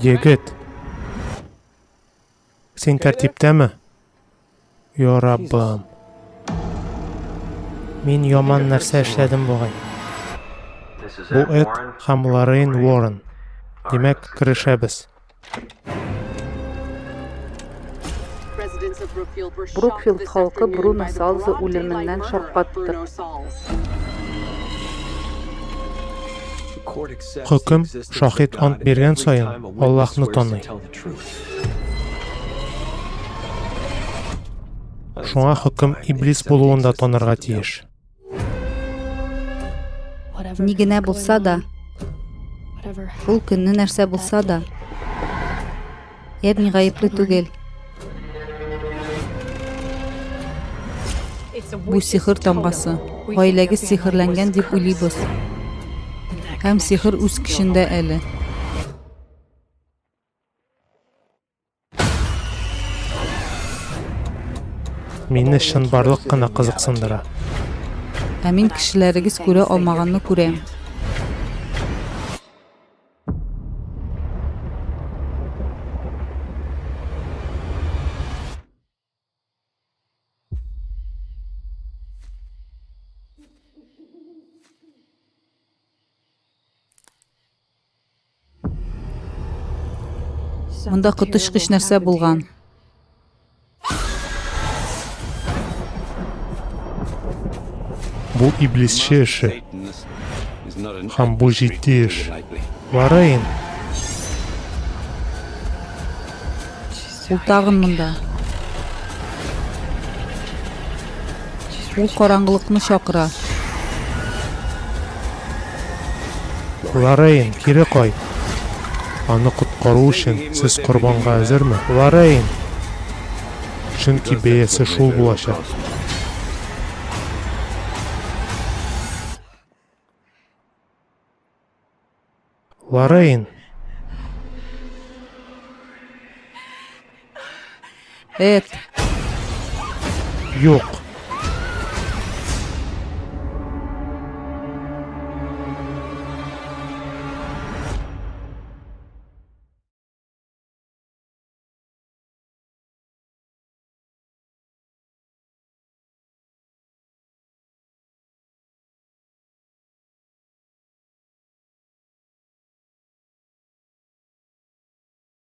Егет. Сен тәртиптәме? Я Раббым. Мин яман нәрсә эшләдем бугай. Бу Эд һәм Лоррейн Уоррен. Димәк, керешәбез. Брукфилд халкы Бруно Салзы үлеменнән шаккатты. Хөкем шаһит ант биргән саен Аллаһны таный. Шуңа хөкем иблис булуын да танырга тиеш. Ни генә булса да, ул көнне нәрсә булса да, ягъни гаепле түгел. Бу сихер тамгасы. Гаиләгез сихерләнгән дип уйлыйбыз. Һәм сихер үз көчендә әле. Мине чынбарлык кына кызыксындыра. Ә мин кешеләрегез күрә алмаганны күрәм. Монда котышкыч нәрсә булган. Бу иблисче эше. Һәм бу җитди эш. Лоррейн, Ул тагын монда. Ул караңгылыкны чакыра. Лоррейн, кире кайт. Аны коткару өчен сез корбанга әзерме? Лоррейн. Чөнки бәясе шул булачак. Лоррейн, Эд, юк.